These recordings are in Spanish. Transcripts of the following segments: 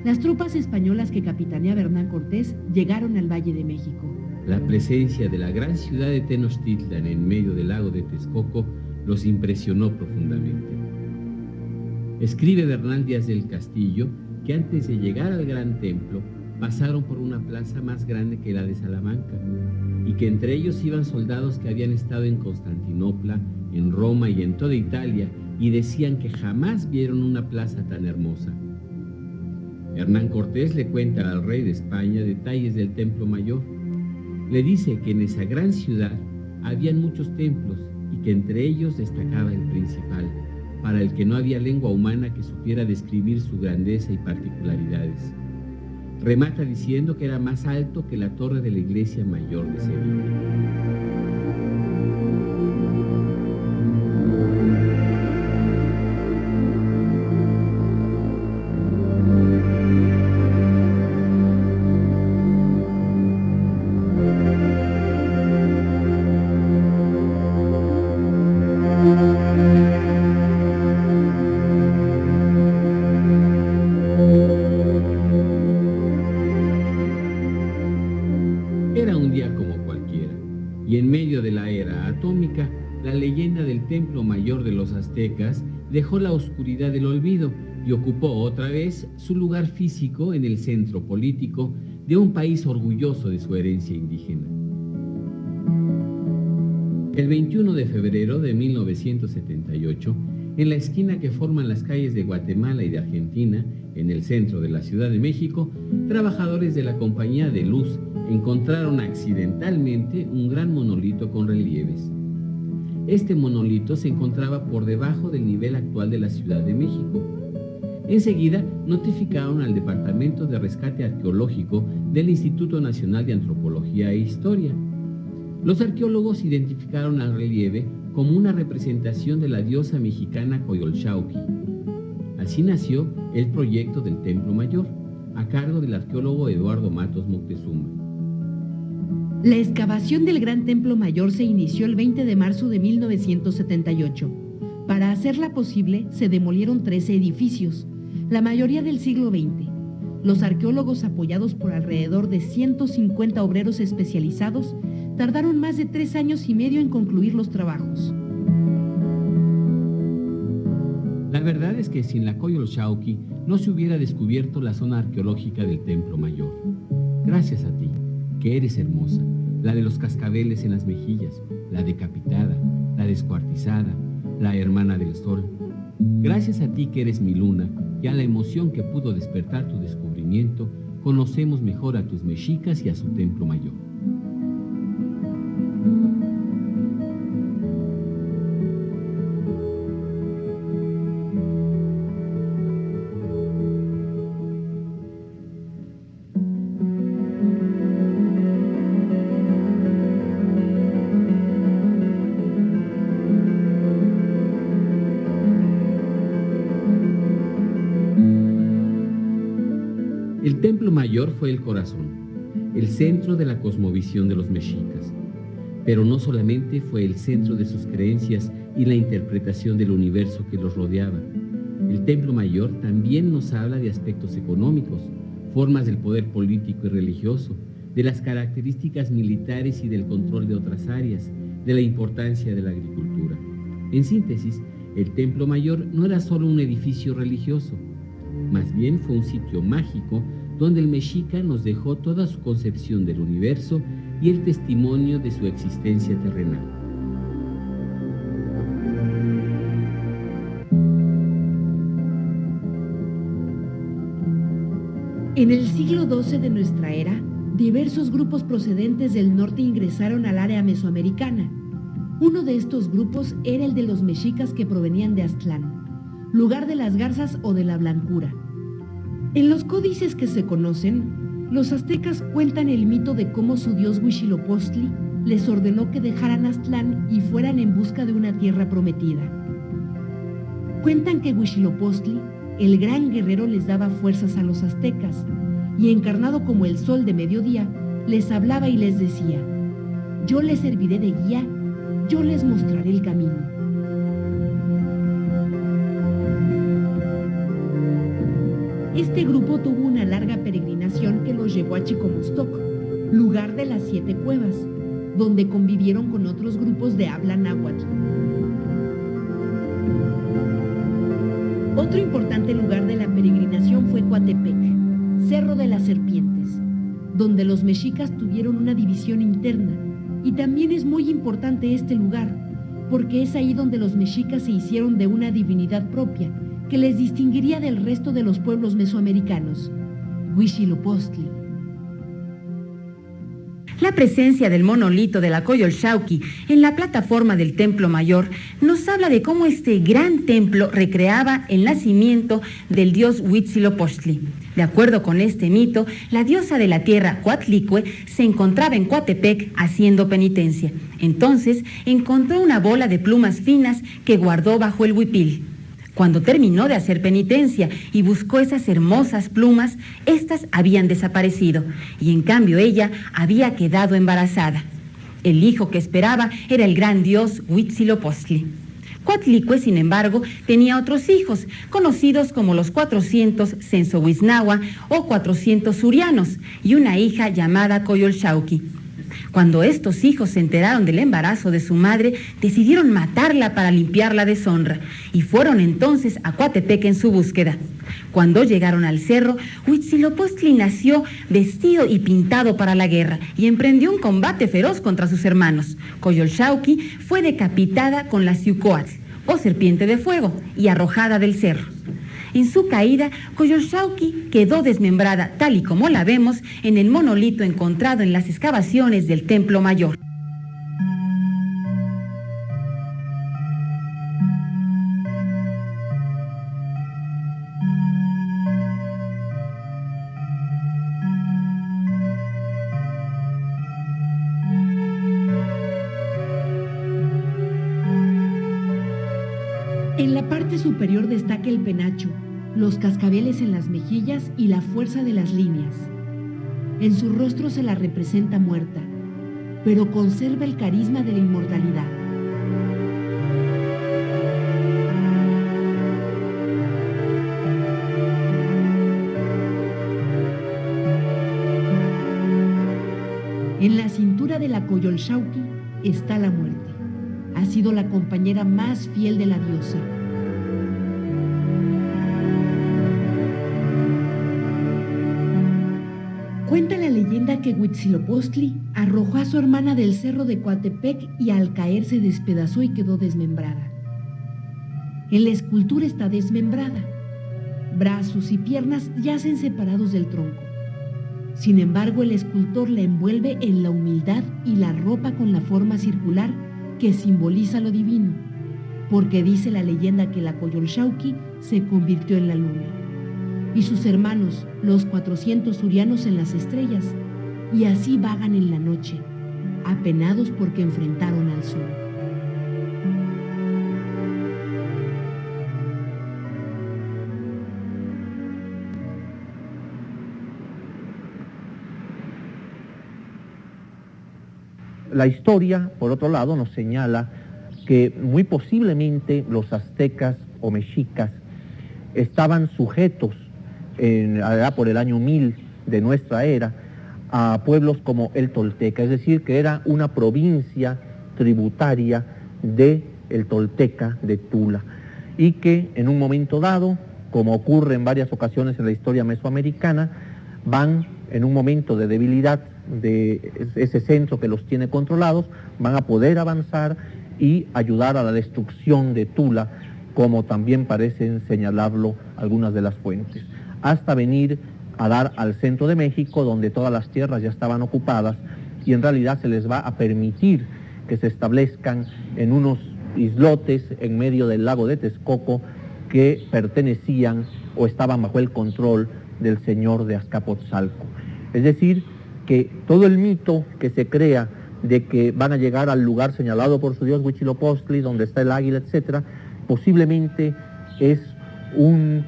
Las tropas españolas que capitaneaba Hernán Cortés llegaron al Valle de México. La presencia de la gran ciudad de Tenochtitlan en medio del lago de Texcoco los impresionó profundamente. Escribe Bernal Díaz del Castillo que antes de llegar al gran templo pasaron por una plaza más grande que la de Salamanca y que entre ellos iban soldados que habían estado en Constantinopla, en Roma y en toda Italia y decían que jamás vieron una plaza tan hermosa. Hernán Cortés le cuenta al rey de España detalles del Templo Mayor. Le dice que en esa gran ciudad habían muchos templos y que entre ellos destacaba el principal, para el que no había lengua humana que supiera describir su grandeza y particularidades. Remata diciendo que era más alto que la torre de la iglesia mayor de Sevilla. Era un día como cualquiera, y en medio de la era atómica, la leyenda del Templo Mayor de los aztecas dejó la oscuridad del olvido y ocupó otra vez su lugar físico en el centro político de un país orgulloso de su herencia indígena. El 21 de febrero de 1978, en la esquina que forman las calles de Guatemala y de Argentina, en el centro de la Ciudad de México, trabajadores de la Compañía de Luz encontraron accidentalmente un gran monolito con relieves. Este monolito se encontraba por debajo del nivel actual de la Ciudad de México. Enseguida notificaron al Departamento de Rescate Arqueológico del Instituto Nacional de Antropología e Historia. Los arqueólogos identificaron al relieve como una representación de la diosa mexicana Coyolxauhqui. Así nació el proyecto del Templo Mayor, a cargo del arqueólogo Eduardo Matos Moctezuma. La excavación del Gran Templo Mayor se inició el 20 de marzo de 1978. Para hacerla posible, se demolieron 13 edificios, la mayoría del siglo XX. Los arqueólogos, apoyados por alrededor de 150 obreros especializados, tardaron más de 3 años y medio en concluir los trabajos. La verdad es que sin la Coyolxauhqui no se hubiera descubierto la zona arqueológica del Templo Mayor. Gracias a ti, que eres hermosa, la de los cascabeles en las mejillas, la decapitada, la descuartizada, la hermana del sol. Gracias a ti, que eres mi luna, y a la emoción que pudo despertar tu descubrimiento, conocemos mejor a tus mexicas y a su Templo Mayor. El Templo Mayor fue el corazón, el centro de la cosmovisión de los mexicas. Pero no solamente fue el centro de sus creencias y la interpretación del universo que los rodeaba. El Templo Mayor también nos habla de aspectos económicos, formas del poder político y religioso, de las características militares y del control de otras áreas, de la importancia de la agricultura. En síntesis, el Templo Mayor no era solo un edificio religioso, más bien fue un sitio mágico donde el mexica nos dejó toda su concepción del universo y el testimonio de su existencia terrenal. En el siglo XII de nuestra era, diversos grupos procedentes del norte ingresaron al área mesoamericana. Uno de estos grupos era el de los mexicas que provenían de Aztlán, lugar de las garzas o de la blancura. En los códices que se conocen, los aztecas cuentan el mito de cómo su dios Huitzilopochtli les ordenó que dejaran Aztlán y fueran en busca de una tierra prometida. Cuentan que Huitzilopochtli, el gran guerrero, les daba fuerzas a los aztecas y, encarnado como el sol de mediodía, les hablaba y les decía: yo les serviré de guía, yo les mostraré el camino. Este grupo tuvo una larga peregrinación que los llevó a Chicomostoc, lugar de las 7 cuevas, donde convivieron con otros grupos de habla náhuatl. Otro importante lugar de la peregrinación fue Coatepec, Cerro de las Serpientes, donde los mexicas tuvieron una división interna, y también es muy importante este lugar, porque es ahí donde los mexicas se hicieron de una divinidad propia, que les distinguiría del resto de los pueblos mesoamericanos, Huitzilopochtli. La presencia del monolito de la Coyolxauhqui en la plataforma del Templo Mayor nos habla de cómo este gran templo recreaba el nacimiento del dios Huitzilopochtli. De acuerdo con este mito, la diosa de la tierra, Coatlicue, se encontraba en Coatepec haciendo penitencia. Entonces, encontró una bola de plumas finas que guardó bajo el huipil. Cuando terminó de hacer penitencia y buscó esas hermosas plumas, estas habían desaparecido y en cambio ella había quedado embarazada. El hijo que esperaba era el gran dios Huitzilopochtli. Coatlicue, sin embargo, tenía otros hijos, conocidos como los 400 Censohuiznahua o 400 Surianos, y una hija llamada Coyolxauhqui. Cuando estos hijos se enteraron del embarazo de su madre, decidieron matarla para limpiar la deshonra y fueron entonces a Coatepec en su búsqueda. Cuando llegaron al cerro, Huitzilopochtli nació vestido y pintado para la guerra y emprendió un combate feroz contra sus hermanos. Coyolxauhqui fue decapitada con la Xiuhcoatl, o serpiente de fuego, y arrojada del cerro. En su caída, Coyolxauhqui quedó desmembrada, tal y como la vemos en el monolito encontrado en las excavaciones del Templo Mayor. En la parte superior destaca el penacho, los cascabeles en las mejillas y la fuerza de las líneas. En su rostro se la representa muerta, pero conserva el carisma de la inmortalidad. En la cintura de la Coyolxauhqui está la muerte. Ha sido la compañera más fiel de la diosa. Cuenta la leyenda que Huitzilopochtli arrojó a su hermana del cerro de Coatepec y al caer se despedazó y quedó desmembrada. En la escultura está desmembrada. Brazos y piernas yacen separados del tronco. Sin embargo, el escultor la envuelve en la humildad y la ropa con la forma circular que simboliza lo divino, porque dice la leyenda que la Coyolxauhqui se convirtió en la luna, y sus hermanos, los 400 surianos, en las estrellas, y así vagan en la noche, apenados porque enfrentaron al sol. La historia, por otro lado, nos señala que muy posiblemente los aztecas o mexicas estaban sujetos allá por el año 1000 de nuestra era a pueblos como el Tolteca, es decir, que era una provincia tributaria de el Tolteca de Tula, y que en un momento dado, como ocurre en varias ocasiones en la historia mesoamericana, van en un momento de debilidad de ese centro que los tiene controlados, van a poder avanzar y ayudar a la destrucción de Tula, como también parecen señalarlo algunas de las fuentes, hasta venir a dar al centro de México, donde todas las tierras ya estaban ocupadas, y en realidad se les va a permitir que se establezcan en unos islotes en medio del lago de Texcoco que pertenecían o estaban bajo el control del señor de Azcapotzalco. Es decir, que todo el mito que se crea de que van a llegar al lugar señalado por su dios Huitzilopochtli, donde está el águila, etc., posiblemente es un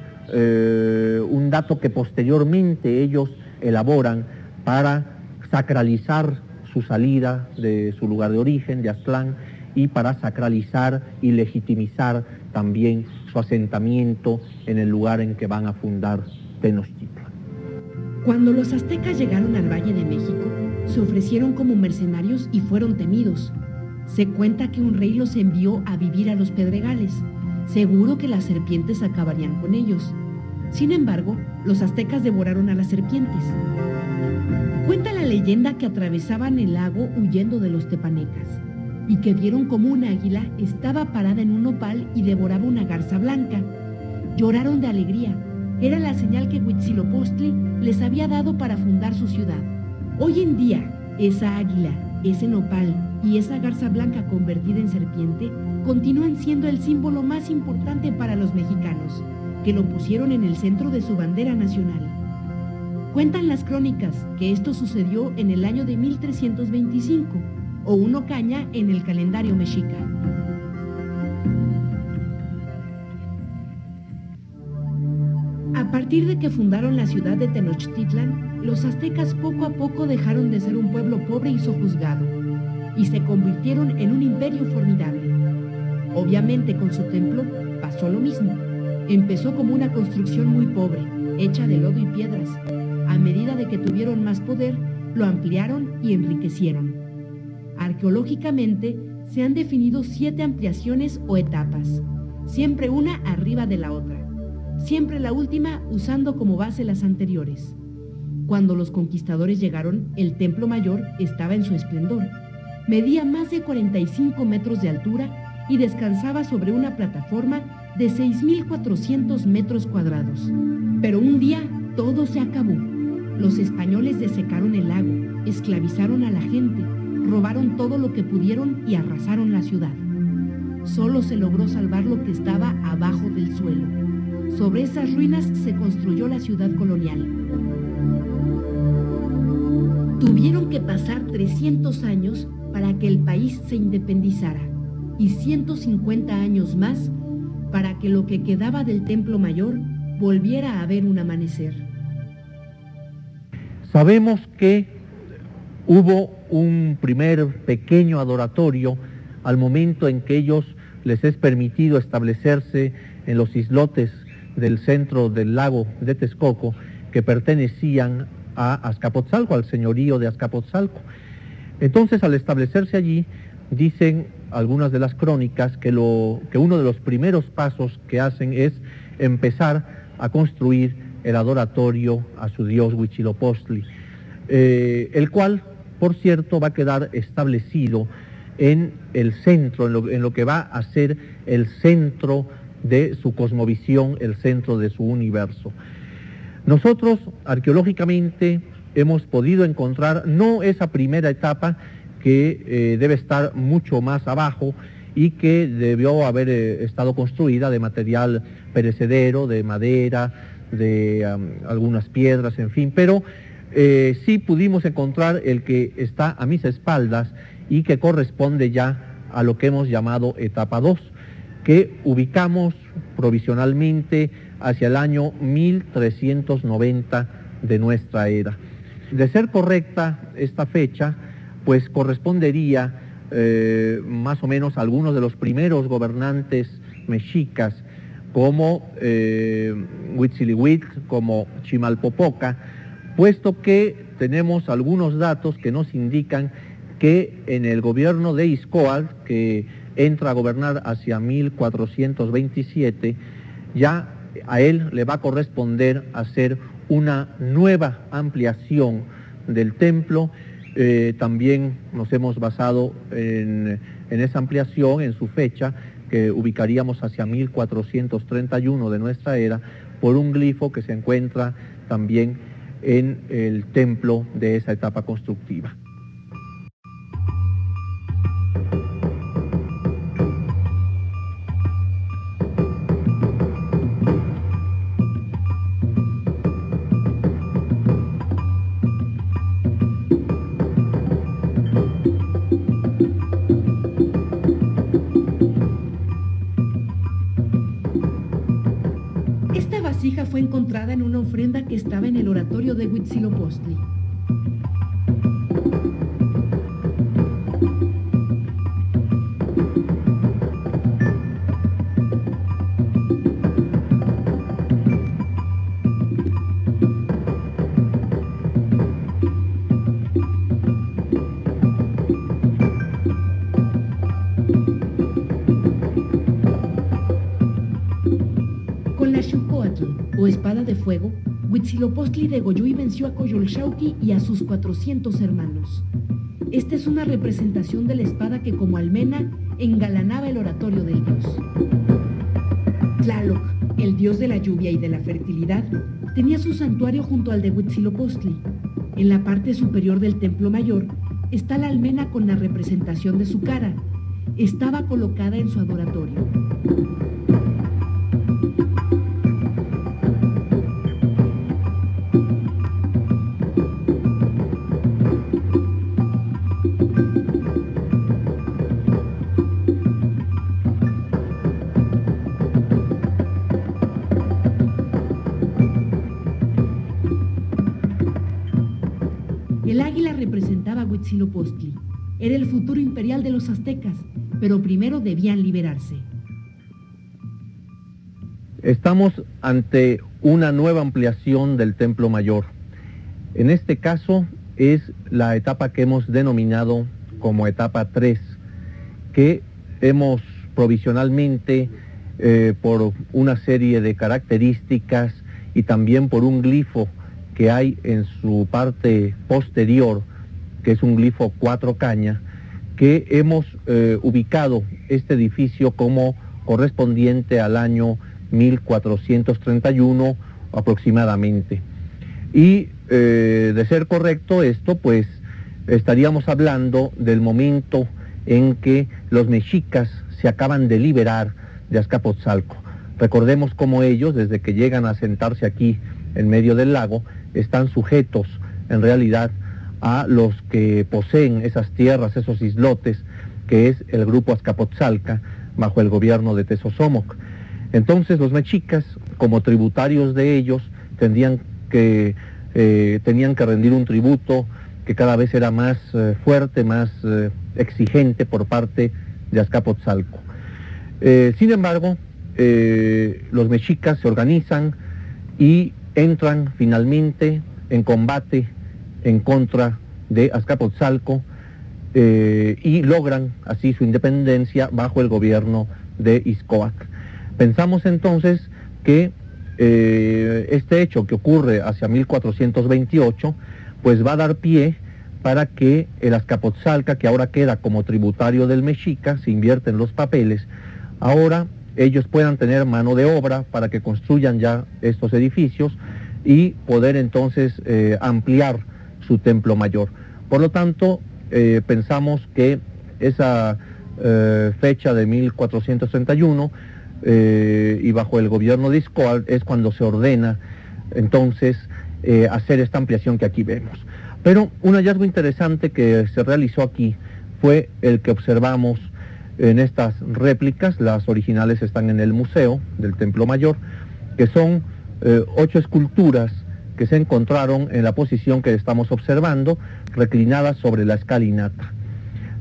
dato que posteriormente ellos elaboran para sacralizar su salida de su lugar de origen, de Aztlán, y para sacralizar y legitimizar también su asentamiento en el lugar en que van a fundar Tenochtitlan. Cuando los aztecas llegaron al Valle de México, se ofrecieron como mercenarios y fueron temidos. Se cuenta que un rey los envió a vivir a los pedregales, seguro que las serpientes acabarían con ellos. Sin embargo, los aztecas devoraron a las serpientes. Cuenta la leyenda que atravesaban el lago huyendo de los tepanecas y que vieron como un águila estaba parada en un nopal y devoraba una garza blanca. Lloraron de alegría. Era la señal que Huitzilopochtli les había dado para fundar su ciudad. Hoy en día, esa águila, ese nopal y esa garza blanca convertida en serpiente continúan siendo el símbolo más importante para los mexicanos, que lo pusieron en el centro de su bandera nacional. Cuentan las crónicas que esto sucedió en el año de 1325, o un ocaña en el calendario mexica. A partir de que fundaron la ciudad de Tenochtitlan, los aztecas poco a poco dejaron de ser un pueblo pobre y sojuzgado, y se convirtieron en un imperio formidable. Obviamente con su templo pasó lo mismo. Empezó como una construcción muy pobre, hecha de lodo y piedras. A medida de que tuvieron más poder, lo ampliaron y enriquecieron. Arqueológicamente, se han definido 7 ampliaciones o etapas, siempre una arriba de la otra, siempre la última usando como base las anteriores. Cuando los conquistadores llegaron, el templo mayor estaba en su esplendor. Medía más de 45 metros de altura y descansaba sobre una plataforma de 6.400 metros cuadrados. Pero un día todo se acabó. Los españoles desecaron el lago, esclavizaron a la gente, robaron todo lo que pudieron y arrasaron la ciudad. Solo se logró salvar lo que estaba abajo del suelo. Sobre esas ruinas se construyó la ciudad colonial. Tuvieron que pasar 300 años para que el país se independizara y 150 años más para que lo que quedaba del Templo Mayor volviera a ver un amanecer. Sabemos que hubo un primer pequeño adoratorio al momento en que ellos les es permitido establecerse en los islotes del centro del lago de Texcoco que pertenecían a Azcapotzalco, al señorío de Azcapotzalco. Entonces, al establecerse allí, dicen algunas de las crónicas que uno de los primeros pasos que hacen es empezar a construir el adoratorio a su dios Huitzilopochtli, el cual, por cierto, va a quedar establecido en el centro, en lo que va a ser el centro de su cosmovisión, el centro de su universo. Nosotros, arqueológicamente, hemos podido encontrar no esa primera etapa que debe estar mucho más abajo y que debió haber estado construida de material perecedero, de madera, de algunas piedras, en fin, pero sí pudimos encontrar el que está a mis espaldas y que corresponde ya a lo que hemos llamado etapa 2, que ubicamos provisionalmente hacia el año 1390 de nuestra era. De ser correcta esta fecha, pues correspondería más o menos a algunos de los primeros gobernantes mexicas, como Huitzilihuitl, como Chimalpopoca, puesto que tenemos algunos datos que nos indican que en el gobierno de Izcóatl, que entra a gobernar hacia 1427, ya a él le va a corresponder hacer una nueva ampliación del templo. También nos hemos basado en esa ampliación, en su fecha, que ubicaríamos hacia 1431 de nuestra era, por un glifo que se encuentra también en el templo de esa etapa constructiva. Fue encontrada en una ofrenda que estaba en el oratorio de Huitzilopochtli. Huitzilopochtli degolló y venció a Coyolxauhqui y a sus 400 hermanos. Esta es una representación de la espada que como almena engalanaba el oratorio del dios. Tlaloc, el dios de la lluvia y de la fertilidad, tenía su santuario junto al de Huitzilopochtli. En la parte superior del templo mayor está la almena con la representación de su cara. Estaba colocada en su adoratorio. El águila representaba a Huitzilopochtli. Era el futuro imperial de los aztecas, pero primero debían liberarse. Estamos ante una nueva ampliación del Templo Mayor. En este caso es la etapa que hemos denominado como etapa 3, que hemos provisionalmente, por una serie de características y también por un glifo que hay en su parte posterior, que es un glifo 4 caña, que hemos ubicado este edificio como correspondiente al año 1431 aproximadamente. Y de ser correcto esto, pues estaríamos hablando del momento en que los mexicas se acaban de liberar de Azcapotzalco. Recordemos cómo ellos, desde que llegan a sentarse aquí en medio del lago, están sujetos en realidad a los que poseen esas tierras, esos islotes, que es el grupo Azcapotzalca, bajo el gobierno de Tezosomoc. Entonces los mexicas, como tributarios de ellos, tenían que rendir un tributo que cada vez era más fuerte, más exigente por parte de Azcapotzalco. Sin embargo, los mexicas se organizan y entran finalmente en combate en contra de Azcapotzalco y logran así su independencia bajo el gobierno de Ixcoac. Pensamos entonces que este hecho que ocurre hacia 1428 pues va a dar pie para que el Azcapotzalca, que ahora queda como tributario del mexica, se invierten los papeles, ahora ellos puedan tener mano de obra para que construyan ya estos edificios y poder entonces ampliar su templo mayor. Por lo tanto, pensamos que esa fecha de 1431 y bajo el gobierno de Ixcoatl es cuando se ordena entonces hacer esta ampliación que aquí vemos. Pero un hallazgo interesante que se realizó aquí fue el que observamos en estas réplicas. Las originales están en el Museo del Templo Mayor, que son 8 esculturas que se encontraron en la posición que estamos observando, reclinadas sobre la escalinata.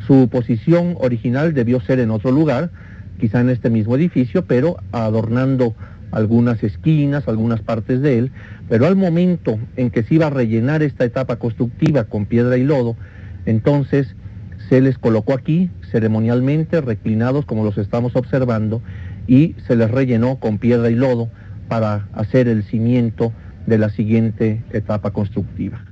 Su posición original debió ser en otro lugar, quizá en este mismo edificio, pero adornando algunas esquinas, algunas partes de él, pero al momento en que se iba a rellenar esta etapa constructiva con piedra y lodo, entonces se les colocó aquí ceremonialmente, reclinados como los estamos observando, y se les rellenó con piedra y lodo para hacer el cimiento de la siguiente etapa constructiva.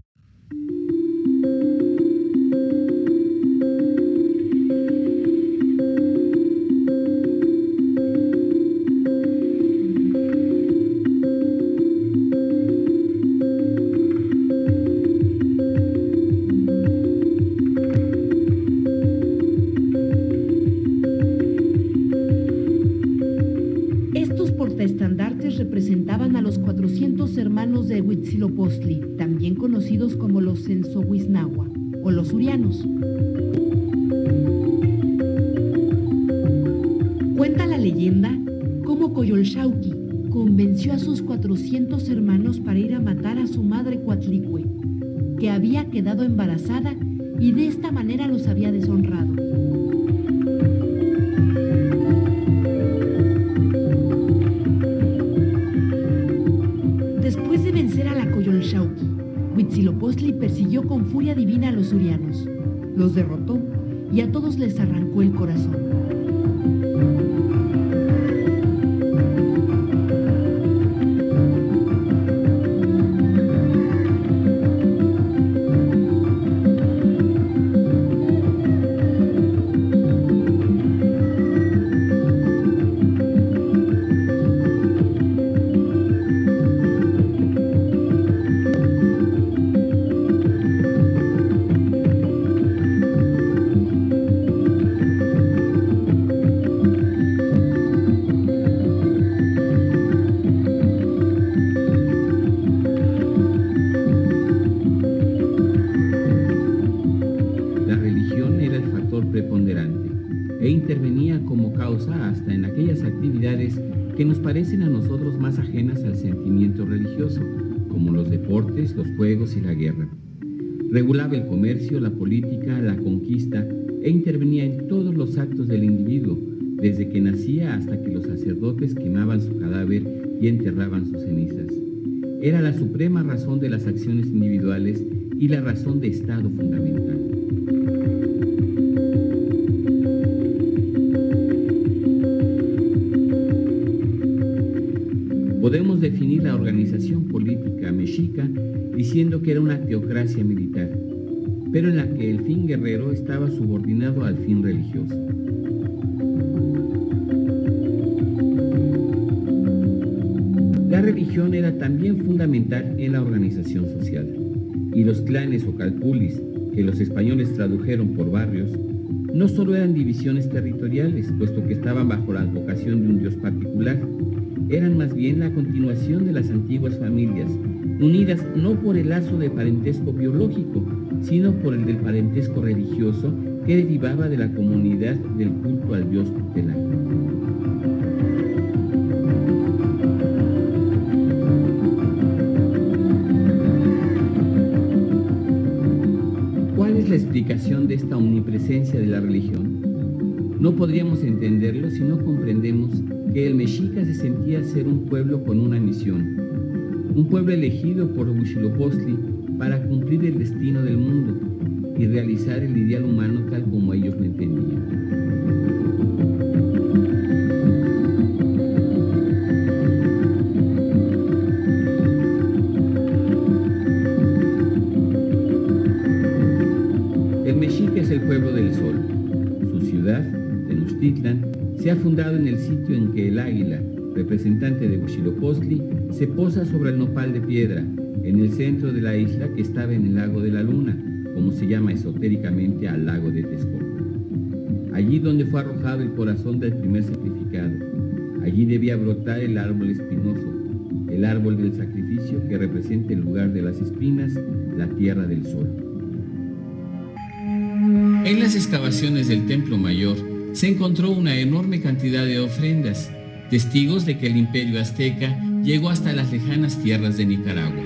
Estandartes representaban a los 400 hermanos de Huitzilopochtli, también conocidos como los Sensohuiznahua o los Urianos. Cuenta la leyenda cómo Coyolxauhqui convenció a sus 400 hermanos para ir a matar a su madre Coatlicue, que había quedado embarazada y de esta manera los había deshonrado. Después de vencer a la Coyolxauhqui, Huitzilopochtli persiguió con furia divina a los Urianos, los derrotó y a todos les arrancó el corazón. e intervenía como causa hasta en aquellas actividades que nos parecen a nosotros más ajenas al sentimiento religioso, como los deportes, los juegos y la guerra. Regulaba el comercio, la política, la conquista e intervenía en todos los actos del individuo, desde que nacía hasta que los sacerdotes quemaban su cadáver y enterraban sus cenizas. Era la suprema razón de las acciones individuales y la razón de Estado fundamental. Podemos definir la organización política mexica diciendo que era una teocracia militar, pero en la que el fin guerrero estaba subordinado al fin religioso. La religión era también fundamental en la organización social, y los clanes o calpulis, que los españoles tradujeron por barrios, no solo eran divisiones territoriales, puesto que estaban bajo la advocación de un dios particular, eran más bien la continuación de las antiguas familias, unidas no por el lazo de parentesco biológico, sino por el del parentesco religioso que derivaba de la comunidad del culto al dios tutelar. ¿Cuál es la explicación de esta omnipresencia de la religión? No podríamos entenderlo si no comprendemos que el mexica se sentía ser un pueblo con una misión, un pueblo elegido por Huitzilopochtli para cumplir el destino del mundo y realizar el ideal humano tal como ellos lo entendían. El mexica es el pueblo del sol. Su ciudad, Tenochtitlan, se ha fundado en el sitio en que el águila, representante de Huitzilopochtli, se posa sobre el nopal de piedra, en el centro de la isla que estaba en el lago de la Luna, como se llama esotéricamente al lago de Texcoco. Allí donde fue arrojado el corazón del primer sacrificado, allí debía brotar el árbol espinoso, el árbol del sacrificio que representa el lugar de las espinas, la tierra del sol. En las excavaciones del Templo Mayor se encontró una enorme cantidad de ofrendas, testigos de que el imperio azteca llegó hasta las lejanas tierras de Nicaragua.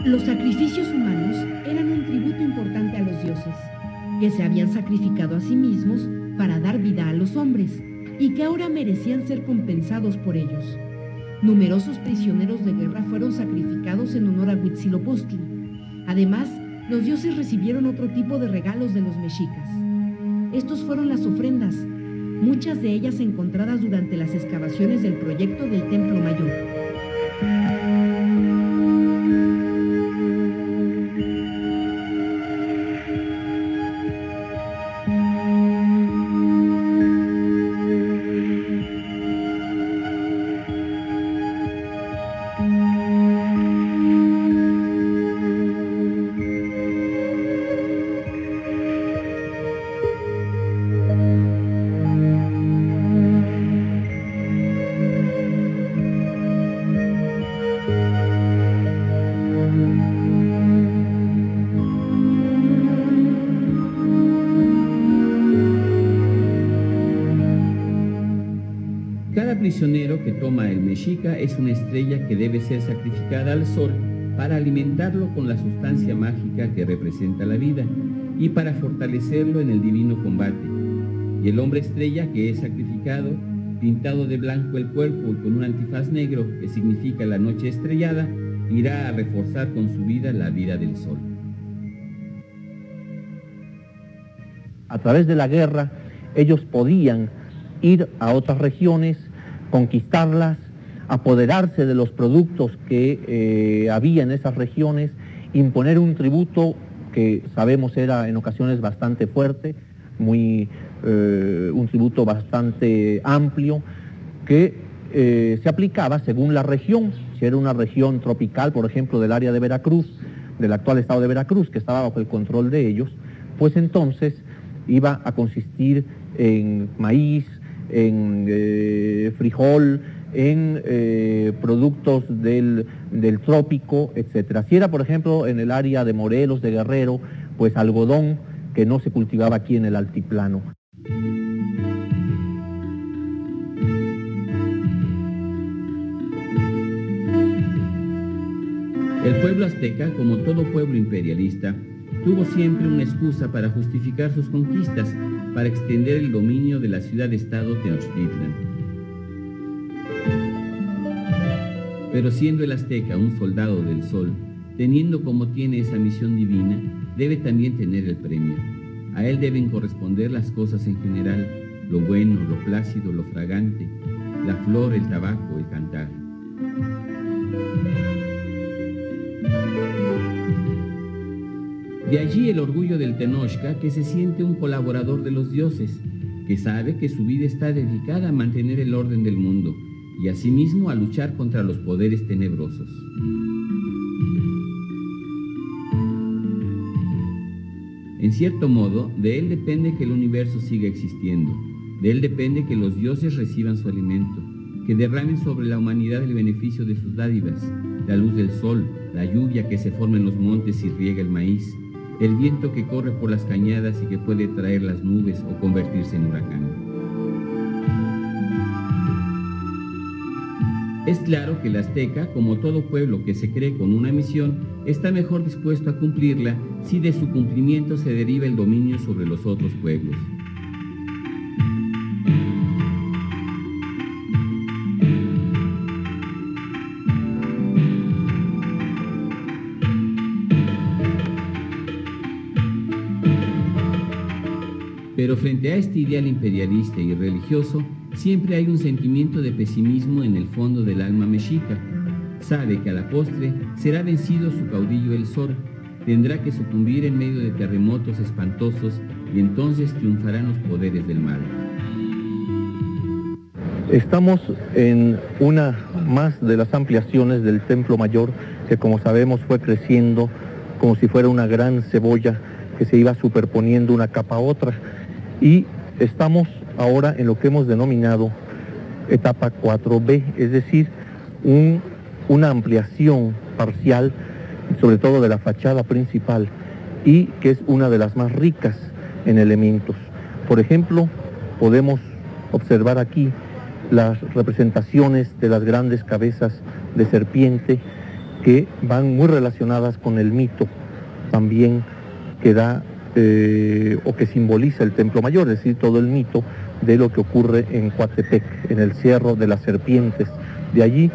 Los sacrificios humanos eran un tributo importante a los dioses, que se habían sacrificado a sí mismos para dar vida a los hombres y que ahora merecían ser compensados por ellos. Numerosos prisioneros de guerra fueron sacrificados en honor a Huitzilopochtli. Además, los dioses recibieron otro tipo de regalos de los mexicas. Estos fueron las ofrendas, muchas de ellas encontradas durante las excavaciones del proyecto del Templo Mayor. Cada prisionero que toma el mexica es una estrella que debe ser sacrificada al sol para alimentarlo con la sustancia mágica que representa la vida y para fortalecerlo en el divino combate. Y el hombre estrella que es sacrificado, pintado de blanco el cuerpo y con un antifaz negro que significa la noche estrellada, irá a reforzar con su vida la vida del sol. A través de la guerra, ellos podían ir a otras regiones, conquistarlas, apoderarse de los productos que había en esas regiones, imponer un tributo que sabemos era en ocasiones bastante fuerte, muy un tributo bastante amplio que se aplicaba según la región. Si era una región tropical, por ejemplo, del área de Veracruz, del actual estado de Veracruz, que estaba bajo el control de ellos, pues entonces iba a consistir en maíz, en frijol, en productos del trópico, etc. Si era, por ejemplo, en el área de Morelos, de Guerrero, pues algodón, que no se cultivaba aquí en el altiplano. El pueblo azteca, como todo pueblo imperialista, tuvo siempre una excusa para justificar sus conquistas, para extender el dominio de la ciudad-estado Tenochtitlan. Pero siendo el azteca un soldado del sol, teniendo como tiene esa misión divina, debe también tener el premio. A él deben corresponder las cosas en general, lo bueno, lo plácido, lo fragante, la flor, el tabaco, el cantar. De allí el orgullo del Tenochca, que se siente un colaborador de los dioses, que sabe que su vida está dedicada a mantener el orden del mundo y asimismo a luchar contra los poderes tenebrosos. En cierto modo, de él depende que el universo siga existiendo, de él depende que los dioses reciban su alimento, que derramen sobre la humanidad el beneficio de sus dádivas, la luz del sol, la lluvia que se forma en los montes y riega el maíz, el viento que corre por las cañadas y que puede traer las nubes o convertirse en huracán. Es claro que el azteca, como todo pueblo que se cree con una misión, está mejor dispuesto a cumplirla si de su cumplimiento se deriva el dominio sobre los otros pueblos. Pero frente a este ideal imperialista y religioso, siempre hay un sentimiento de pesimismo en el fondo del alma mexica. Sabe que a la postre será vencido su caudillo el Sol, tendrá que sucumbir en medio de terremotos espantosos y entonces triunfarán los poderes del mal. Estamos en una más de las ampliaciones del Templo Mayor, que como sabemos fue creciendo como si fuera una gran cebolla que se iba superponiendo una capa a otra. Y estamos ahora en lo que hemos denominado etapa 4B, es decir, una ampliación parcial, sobre todo de la fachada principal, y que es una de las más ricas en elementos. Por ejemplo, podemos observar aquí las representaciones de las grandes cabezas de serpiente que van muy relacionadas con el mito también que da o que simboliza el Templo Mayor, es decir, todo el mito de lo que ocurre en Coatepec, en el Cerro de las Serpientes. De allí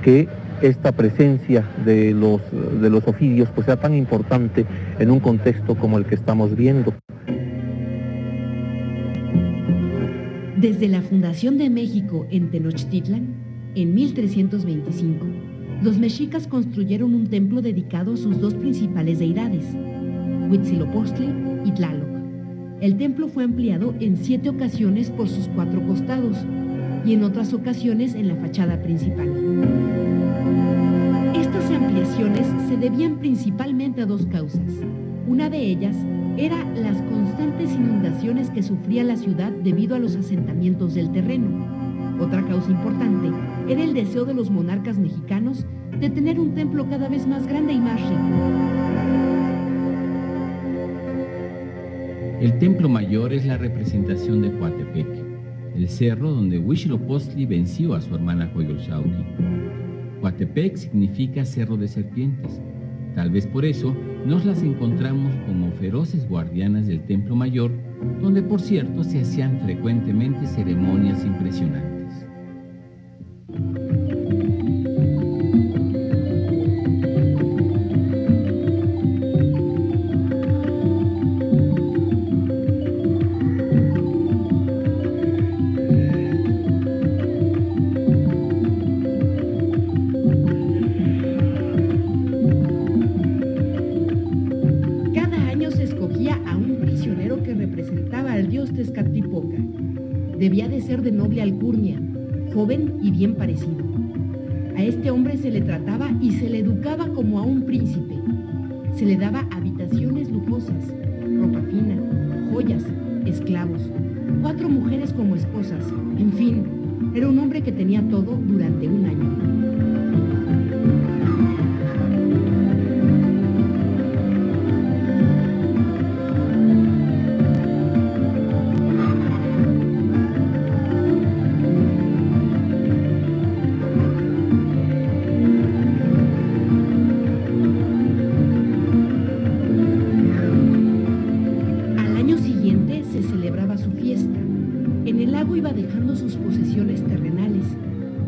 que esta presencia de los ofidios pues sea tan importante en un contexto como el que estamos viendo. Desde la fundación de México en Tenochtitlan, en 1325, los mexicas construyeron un templo dedicado a sus dos principales deidades, Huitzilopochtli y Tlaloc. El templo fue ampliado en 7 ocasiones por sus 4 costados y en otras ocasiones en la fachada principal. Estas ampliaciones se debían principalmente a 2 causas. Una de ellas era las constantes inundaciones que sufría la ciudad debido a los asentamientos del terreno. Otra causa importante era el deseo de los monarcas mexicanos de tener un templo cada vez más grande y más rico. El Templo Mayor es la representación de Coatepec, el cerro donde Huitzilopochtli venció a su hermana Coyolxauhqui. Coatepec significa cerro de serpientes. Tal vez por eso nos las encontramos como feroces guardianas del Templo Mayor, donde por cierto se hacían frecuentemente ceremonias impresionantes. Representaba veneraba al dios Tezcatlipoca. Debía de ser de noble alcurnia, joven y bien parecido. A este hombre se le trataba y se le educaba como a un príncipe. Se le daba habitaciones lujosas, ropa fina, joyas, esclavos, 4 mujeres como esposas. En fin, era un hombre que tenía todo durante un año.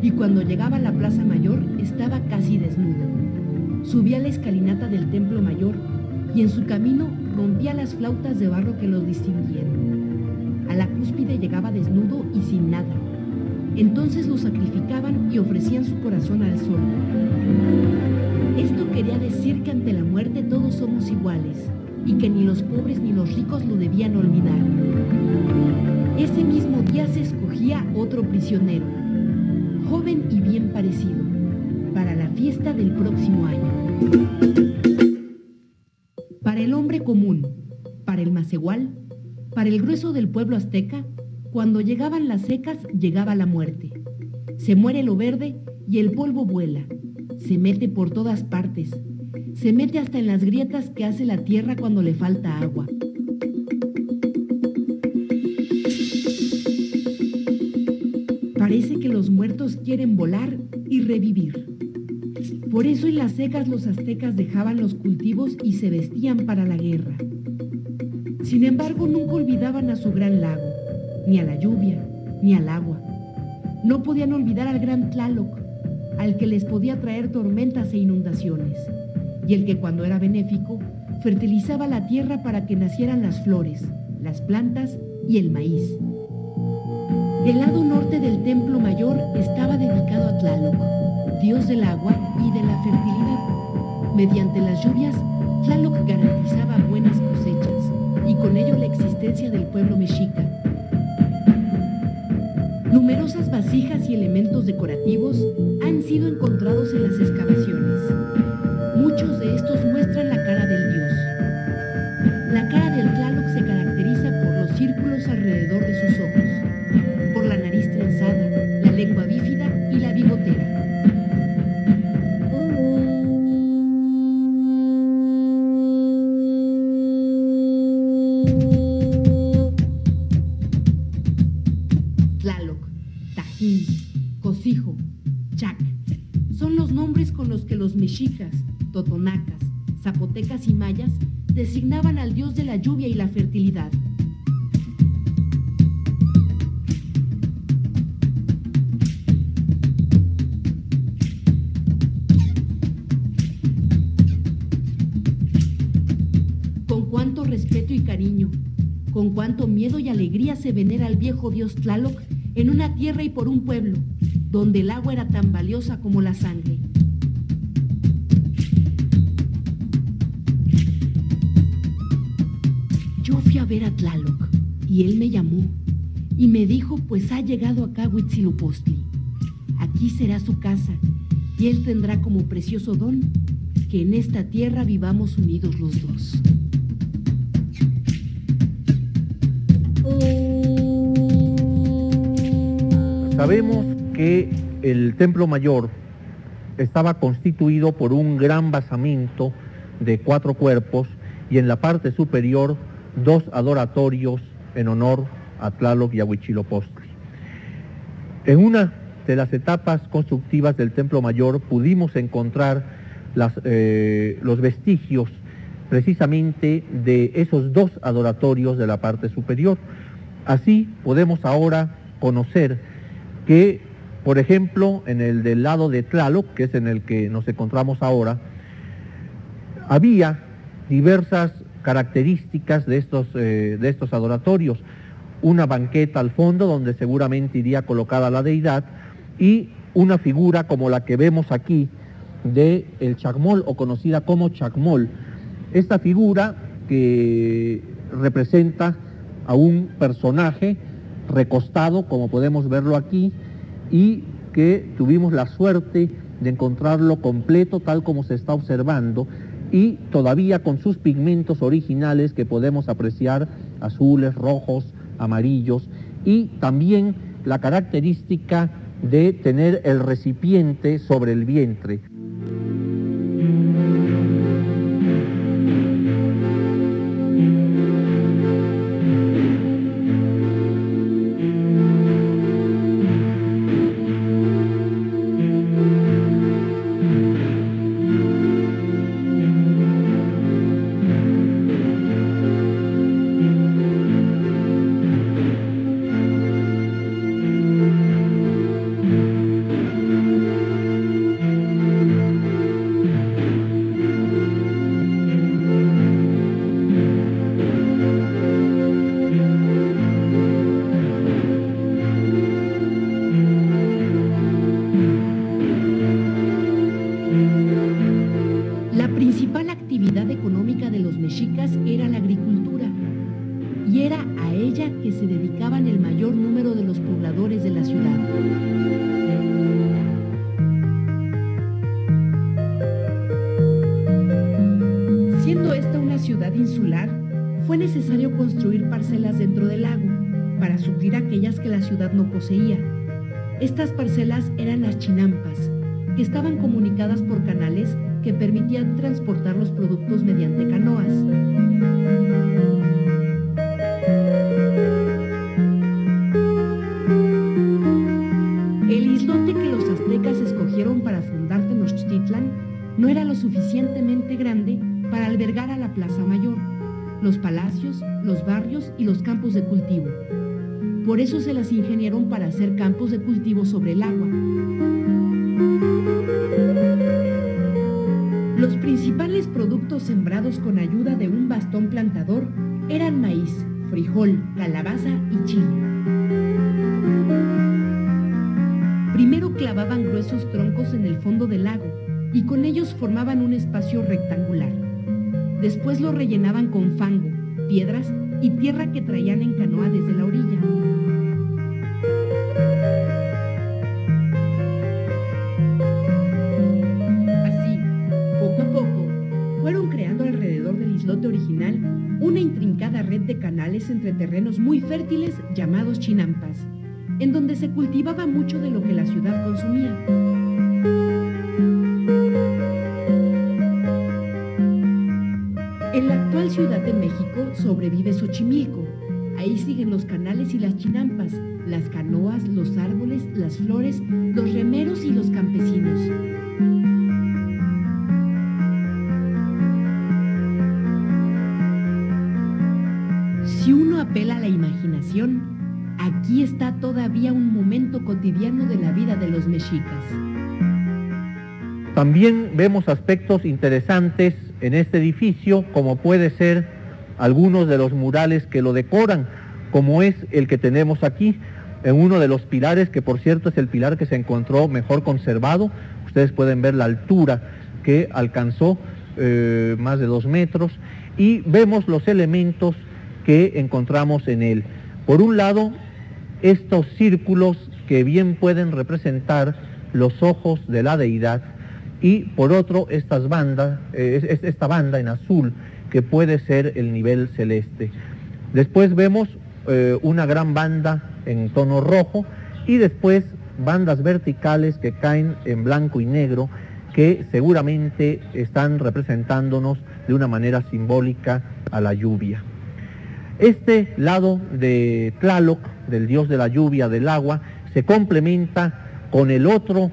Y cuando llegaba a la Plaza Mayor estaba casi desnudo. Subía la escalinata del Templo Mayor y en su camino rompía las flautas de barro que los distinguieron. A la cúspide llegaba desnudo y sin nada. Entonces lo sacrificaban y ofrecían su corazón al sol. Esto quería decir que ante la muerte todos somos iguales y que ni los pobres ni los ricos lo debían olvidar. Ese mismo día se escogía otro prisionero, joven y bien parecido, para la fiesta del próximo año. Para el hombre común, para el macehual, para el grueso del pueblo azteca, cuando llegaban las secas, llegaba la muerte. Se muere lo verde y el polvo vuela. Se mete por todas partes. Se mete hasta en las grietas que hace la tierra cuando le falta agua. Parece que los muertos quieren volar y revivir. Por eso en las secas los aztecas dejaban los cultivos y se vestían para la guerra. Sin embargo, nunca olvidaban a su gran lago, ni a la lluvia, ni al agua. No podían olvidar al gran Tlaloc, al que les podía traer tormentas e inundaciones, y el que cuando era benéfico, fertilizaba la tierra para que nacieran las flores, las plantas y el maíz. El lado norte del Templo Mayor estaba dedicado a Tlaloc, dios del agua y de la fertilidad. Mediante las lluvias, Tlaloc garantizaba buenas cosechas y con ello la existencia del pueblo mexica. Numerosas vasijas y elementos decorativos han sido encontrados en las excavaciones. Muchos de estos muestran la cara del dios. La cara del Tlaloc se caracteriza por los círculos alrededor de sus ojos, por la nariz trenzada, la lengua bífida y la bigotera. Tlaloc, Tajín, Cosijo, Chac, son los nombres con los que los mexicas, totonacas, zapotecas y mayas designaban al dios de la lluvia y la fertilidad. Con cuánto respeto y cariño, con cuánto miedo y alegría se venera al viejo dios Tlaloc en una tierra y por un pueblo, donde el agua era tan valiosa como la sangre. Yo fui a ver a Tlaloc, y él me llamó, y me dijo, pues ha llegado acá Huitzilopochtli. Aquí será su casa, y él tendrá como precioso don que en esta tierra vivamos unidos los dos. Sabemos que el Templo Mayor estaba constituido por un gran basamento de 4 cuerpos y en la parte superior 2 adoratorios en honor a Tlaloc y a Huitzilopochtli. En una de las etapas constructivas del Templo Mayor pudimos encontrar los vestigios precisamente de esos 2 adoratorios de la parte superior. Así podemos ahora conocer que, por ejemplo, en el del lado de Tlaloc, que es en el que nos encontramos ahora, había diversas características de estos adoratorios. Una banqueta al fondo donde seguramente iría colocada la deidad y una figura como la que vemos aquí de el chacmol o conocida como chacmol. Esta figura que representa a un personaje recostado, como podemos verlo aquí, y que tuvimos la suerte de encontrarlo completo, tal como se está observando, y todavía con sus pigmentos originales que podemos apreciar, azules, rojos, amarillos, y también la característica de tener el recipiente sobre el vientre. La principal actividad económica de los mexicas era la agricultura, y era a ella que se dedicaban el mayor número de los pobladores de la ciudad. Siendo esta una ciudad insular, fue necesario construir parcelas dentro del lago para suplir aquellas que la ciudad no poseía. Estas parcelas eran las chinampas, que estaban comunicadas por canales que permitían transportar los productos mediante canoas. El islote que los aztecas escogieron para fundar Tenochtitlan no era lo suficientemente grande para albergar a la Plaza Mayor, los palacios, los barrios y los campos de cultivo. Por eso se las ingeniaron para hacer campos de cultivo sobre el agua. Los principales productos sembrados con ayuda de un bastón plantador eran maíz, frijol, calabaza y chile. Primero clavaban gruesos troncos en el fondo del lago y con ellos formaban un espacio rectangular. Después lo rellenaban con fango, piedras y tierra que traían en canoa desde la orilla. Así, poco a poco, fueron creando alrededor del islote original una intrincada red de canales entre terrenos muy fértiles llamados chinampas, en donde se cultivaba mucho de lo que la ciudad consumía. En la actual Ciudad de México sobrevive Xochimilco. Ahí siguen los canales y las chinampas, las canoas, los árboles, las flores, los remeros y los campesinos. Si uno apela a la imaginación, aquí está todavía un momento cotidiano de la vida de los mexicas. También vemos aspectos interesantes en este edificio, como puede ser algunos de los murales que lo decoran, como es el que tenemos aquí, en uno de los pilares, que por cierto es el pilar que se encontró mejor conservado. Ustedes pueden ver la altura que alcanzó, más de 2 metros, y vemos los elementos que encontramos en él. Por un lado, estos círculos que bien pueden representar los ojos de la deidad, y por otro esta banda en azul que puede ser el nivel celeste. Después vemos una gran banda en tono rojo y después bandas verticales que caen en blanco y negro, que seguramente están representándonos de una manera simbólica a la lluvia. Este lado de Tlaloc, del dios de la lluvia, del agua, se complementa con el otro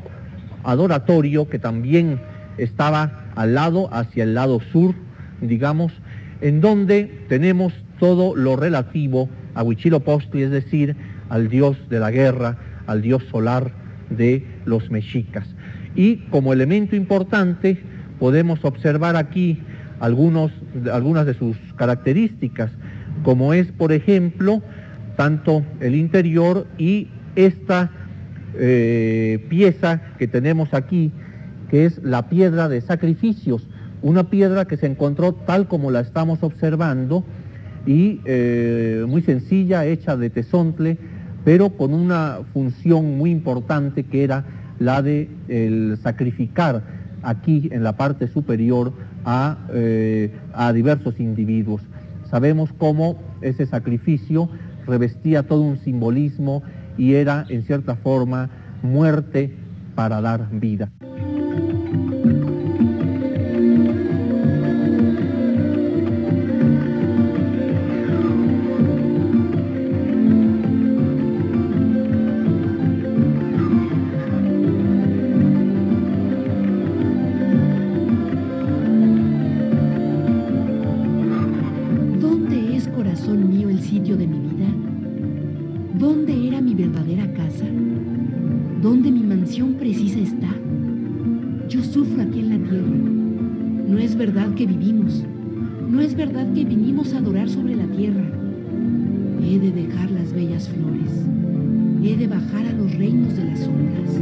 adoratorio que también estaba al lado, hacia el lado sur, digamos, en donde tenemos todo lo relativo a Huitzilopochtli, es decir, al dios de la guerra, al dios solar de los mexicas. Y como elemento importante podemos observar aquí algunas de sus características, como es, por ejemplo, tanto el interior y esta pieza que tenemos aquí, que es la piedra de sacrificios, una piedra que se encontró tal como la estamos observando y muy sencilla, hecha de tezontle, pero con una función muy importante que era la de sacrificar aquí en la parte superior a diversos individuos. Sabemos cómo ese sacrificio revestía todo un simbolismo y era en cierta forma muerte para dar vida. ¿Dónde era mi verdadera casa? ¿Dónde mi mansión precisa está? Yo sufro aquí en la tierra. No es verdad que vivimos. No es verdad que vinimos a adorar sobre la tierra. He de dejar las bellas flores. He de bajar a los reinos de las sombras.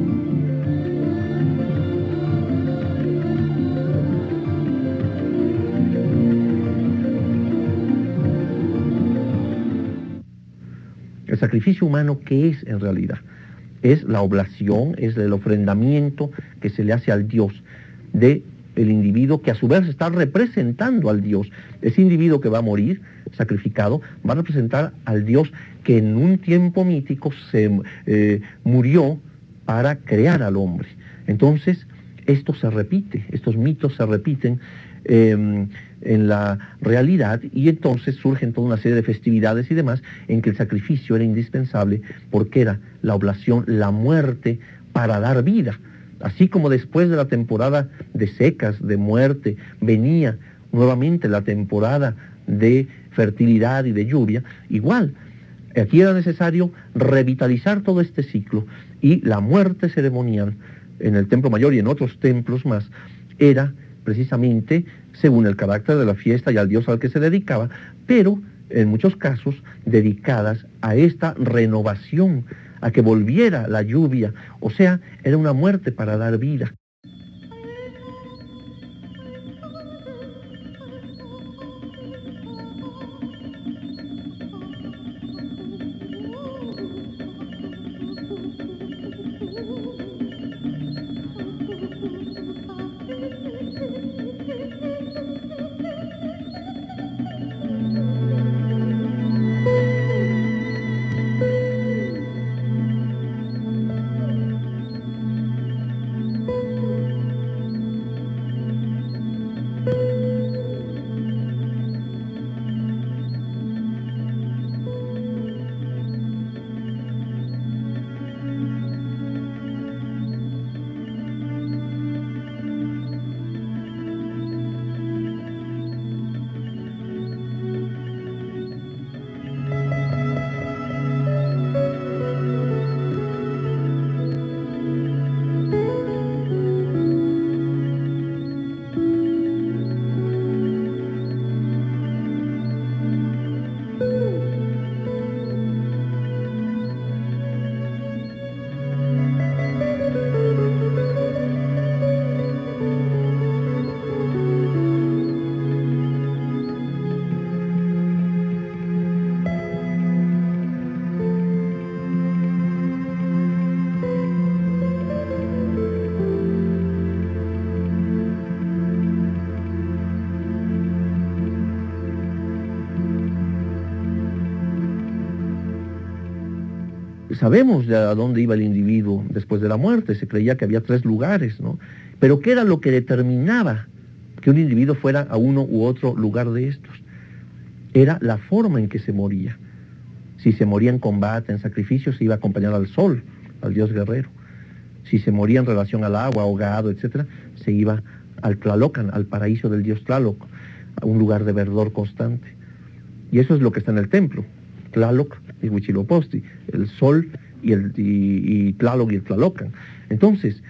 El sacrificio humano, ¿qué es en realidad? Es la oblación, es el ofrendamiento que se le hace al Dios del individuo, que a su vez está representando al Dios. Ese individuo que va a morir, sacrificado, va a representar al Dios que en un tiempo mítico se murió para crear al hombre. Entonces, esto se repite, estos mitos se repiten en la realidad, y entonces surgen toda una serie de festividades y demás en que el sacrificio era indispensable porque era la oblación, la muerte para dar vida. Así como después de la temporada de secas, de muerte, venía nuevamente la temporada de fertilidad y de lluvia, igual, aquí era necesario revitalizar todo este ciclo, y la muerte ceremonial en el Templo Mayor y en otros templos más era precisamente según el carácter de la fiesta y al Dios al que se dedicaba, pero en muchos casos dedicadas a esta renovación, a que volviera la lluvia, o sea, era una muerte para dar vida. Sabemos de a dónde iba el individuo después de la muerte. Se creía que había 3 lugares, ¿no? Pero ¿qué era lo que determinaba que un individuo fuera a uno u otro lugar de estos? Era la forma en que se moría. Si se moría en combate, en sacrificio, se iba a acompañar al sol, al dios guerrero. Si se moría en relación al agua, ahogado, etc., se iba al Tlalocan, al paraíso del dios Tlaloc, a un lugar de verdor constante. Y eso es lo que está en el templo. Tlaloc y Huitzilopochtli, el sol y Tlaloc y el Tlalocan. Entonces,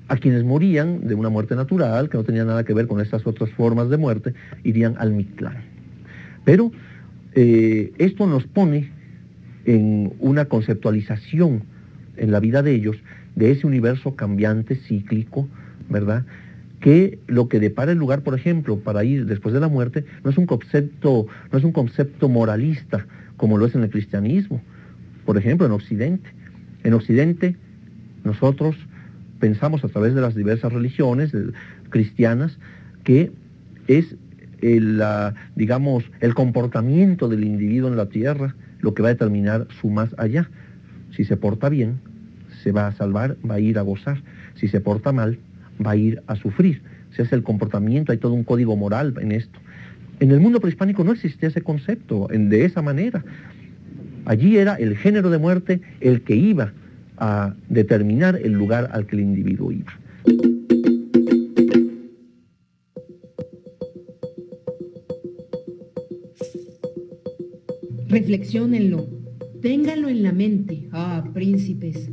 a quienes morían de una muerte natural, que no tenía nada que ver con estas otras formas de muerte, irían al Mictlán. Pero esto nos pone en una conceptualización en la vida de ellos, de ese universo cambiante, cíclico, ¿verdad?, que lo que depara el lugar, por ejemplo, para ir después de la muerte, no es un concepto moralista, como lo es en el cristianismo, por ejemplo, en Occidente. En Occidente, nosotros pensamos a través de las diversas religiones cristianas que es el comportamiento del individuo en la tierra lo que va a determinar su más allá. Si se porta bien, se va a salvar, va a ir a gozar. Si se porta mal, va a ir a sufrir. Ese es el comportamiento, hay todo un código moral en esto. En el mundo prehispánico no existía ese concepto de esa manera. Allí era el género de muerte el que iba a determinar el lugar al que el individuo iba. Reflexiónenlo, ténganlo en la mente, príncipes.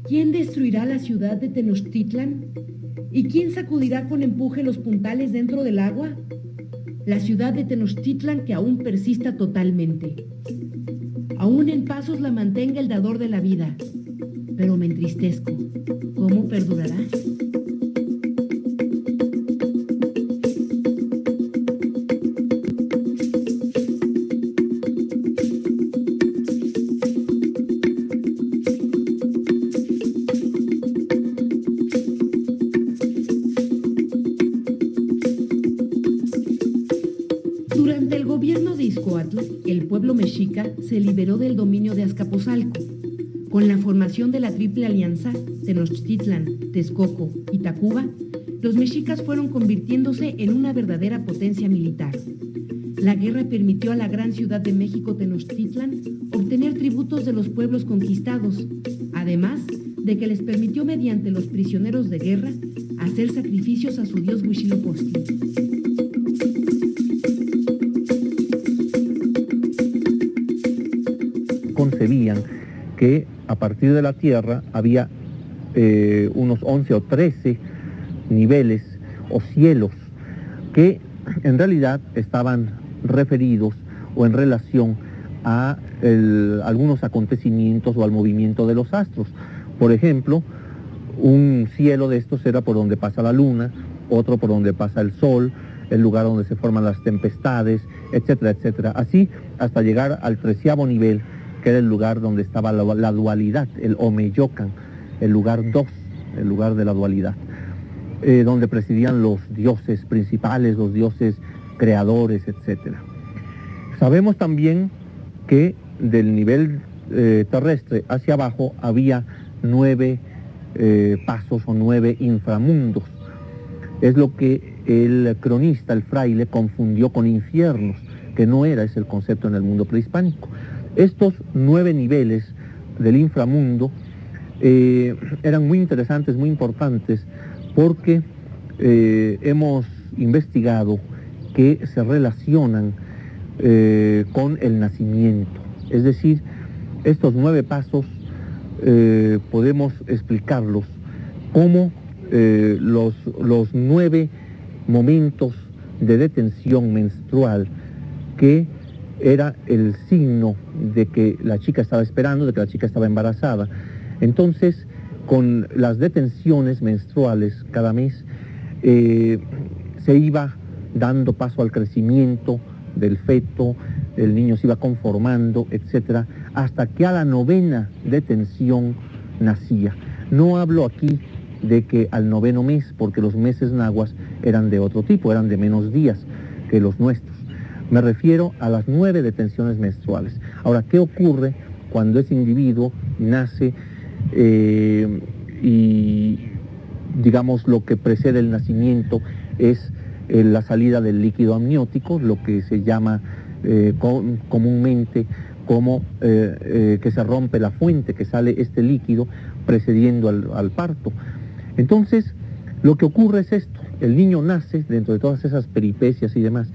¿Quién destruirá la ciudad de Tenochtitlan? ¿Y quién sacudirá con empuje los puntales dentro del agua? La ciudad de Tenochtitlan que aún persista totalmente. Aún en pasos la mantenga el dador de la vida, pero me entristezco. ¿Cómo perdurará? Durante el gobierno de Izcoatl, el pueblo mexica se liberó del dominio de Azcapotzalco. Con la formación de la Triple Alianza, Tenochtitlan, Texcoco y Tacuba, los mexicas fueron convirtiéndose en una verdadera potencia militar. La guerra permitió a la gran ciudad de México, Tenochtitlan, obtener tributos de los pueblos conquistados, además de que les permitió mediante los prisioneros de guerra hacer sacrificios a su dios Huitzilopochtli. Concebían que a partir de la tierra había unos 11 o 13 niveles o cielos que en realidad estaban referidos o en relación a algunos acontecimientos o al movimiento de los astros. Por ejemplo, un cielo de estos era por donde pasa la luna, otro por donde pasa el sol, el lugar donde se forman las tempestades, etcétera, etcétera. Así hasta llegar al 13º nivel, que era el lugar donde estaba la dualidad, el Omeyocan, el lugar 2, el lugar de la dualidad, donde presidían los dioses principales, los dioses creadores, etc. Sabemos también que del nivel terrestre hacia abajo había 9 pasos o 9 inframundos. Es lo que el cronista, el fraile, confundió con infiernos, que no era ese el concepto en el mundo prehispánico. Estos 9 niveles del inframundo eran muy interesantes, muy importantes, porque hemos investigado que se relacionan con el nacimiento. Es decir, estos 9 pasos podemos explicarlos como los 9 momentos de detención menstrual que era el signo de que la chica estaba esperando, de que la chica estaba embarazada. Entonces, con las detenciones menstruales cada mes, se iba dando paso al crecimiento del feto, el niño se iba conformando, etcétera, hasta que a la 9ª detención nacía. No hablo aquí de que al 9º mes, porque los meses nahuas eran de otro tipo, eran de menos días que los nuestros. Me refiero a las 9 detenciones menstruales. Ahora, ¿qué ocurre cuando ese individuo nace y, digamos, lo que precede el nacimiento es la salida del líquido amniótico, lo que se llama comúnmente como que se rompe la fuente, que sale este líquido precediendo al parto? Entonces, lo que ocurre es esto: el niño nace dentro de todas esas peripecias y demás,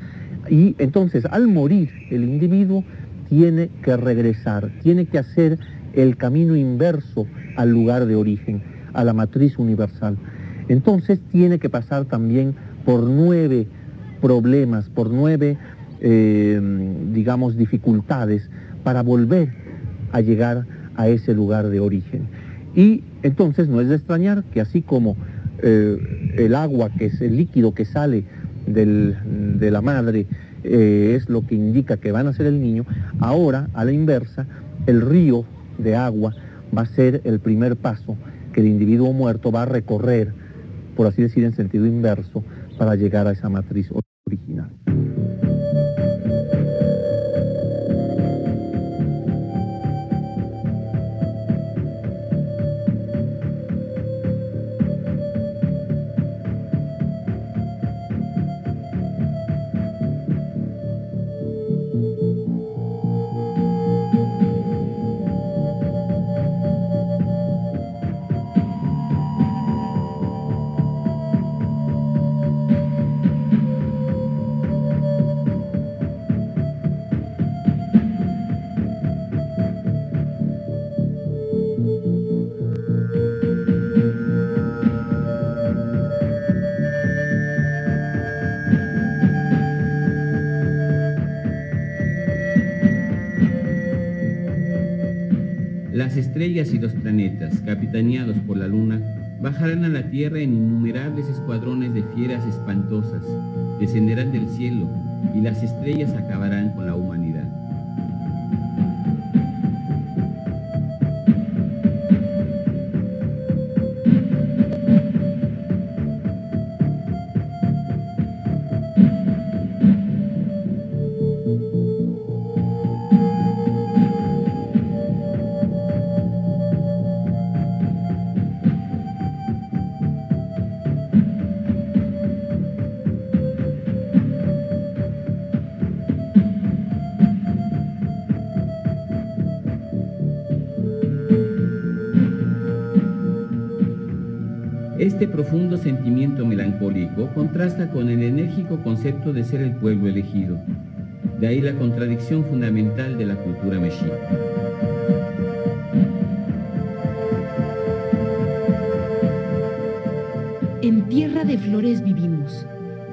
y entonces al morir el individuo tiene que regresar, tiene que hacer el camino inverso al lugar de origen, a la matriz universal. Entonces tiene que pasar también por 9 problemas, por 9, digamos, dificultades para volver a llegar a ese lugar de origen. Y entonces no es de extrañar que así como el agua, que es el líquido que sale de la madre, es lo que indica que van a ser el niño. Ahora, a la inversa, el río de agua va a ser el primer paso que el individuo muerto va a recorrer, por así decir, en sentido inverso, para llegar a esa matriz original. Las estrellas y los planetas, capitaneados por la luna, bajarán a la Tierra en innumerables escuadrones de fieras espantosas, descenderán del cielo y las estrellas acabarán con la humanidad. Este profundo sentimiento melancólico contrasta con el enérgico concepto de ser el pueblo elegido. De ahí la contradicción fundamental de la cultura mexica. En tierra de flores vivimos.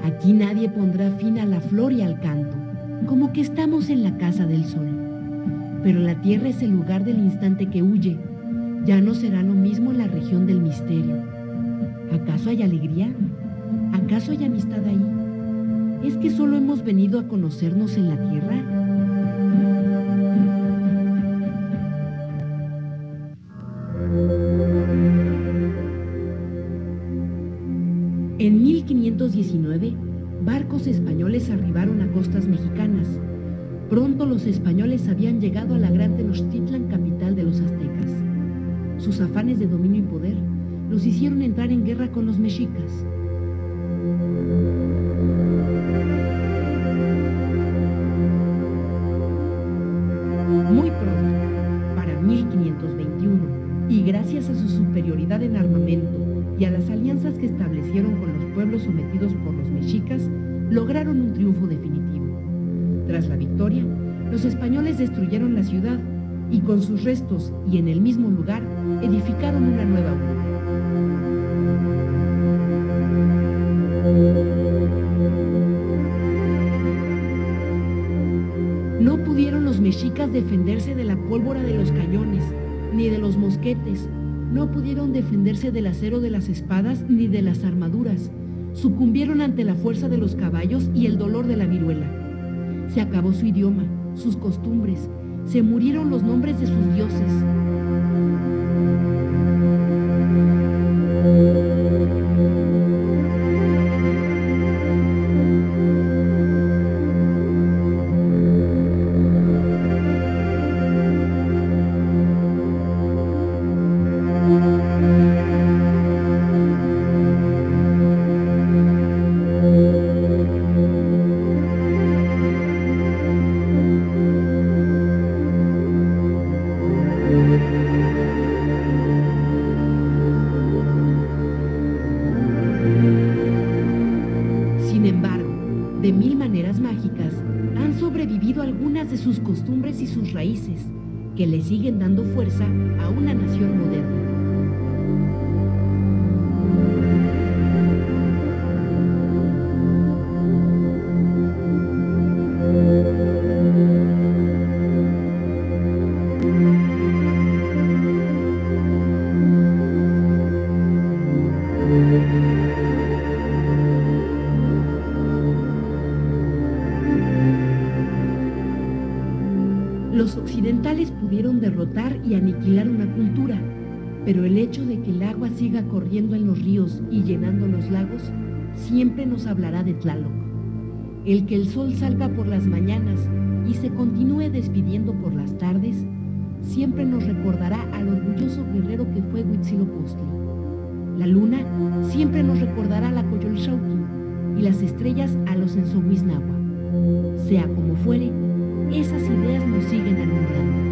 Aquí nadie pondrá fin a la flor y al canto, como que estamos en la casa del sol. Pero la tierra es el lugar del instante que huye. Ya no será lo mismo en la región del misterio. ¿Acaso hay alegría? ¿Acaso hay amistad ahí? ¿Es que solo hemos venido a conocernos en la tierra? En 1519, barcos españoles arribaron a costas mexicanas. Pronto los españoles habían llegado a la gran Tenochtitlan, capital de los aztecas. Sus afanes de dominio y poder los hicieron entrar en guerra con los mexicas. Muy pronto, para 1521, y gracias a su superioridad en armamento y a las alianzas que establecieron con los pueblos sometidos por los mexicas, lograron un triunfo definitivo. Tras la victoria, los españoles destruyeron la ciudad y con sus restos y en el mismo lugar edificaron una nueva urbe. No pudieron los mexicas defenderse de la pólvora de los cañones, ni de los mosquetes. No pudieron defenderse del acero de las espadas, ni de las armaduras. Sucumbieron ante la fuerza de los caballos y el dolor de la viruela. Se acabó su idioma, sus costumbres. Se murieron los nombres de sus dioses. Sin embargo, de mil maneras mágicas, han sobrevivido algunas de sus costumbres y sus raíces, que le siguen dando fuerza a una nación moderna. Los occidentales pudieron derrotar y aniquilar una cultura, pero el hecho de que el agua siga corriendo en los ríos y llenando los lagos siempre nos hablará de Tlaloc. El que el sol salga por las mañanas y se continúe despidiendo por las tardes, siempre nos recordará al orgulloso guerrero que fue Huitzilopochtli. La luna siempre nos recordará a la Coyolxauhqui y las estrellas a los Ensohuiznahua. Sea como fuere, esas ideas nos siguen alumbrando.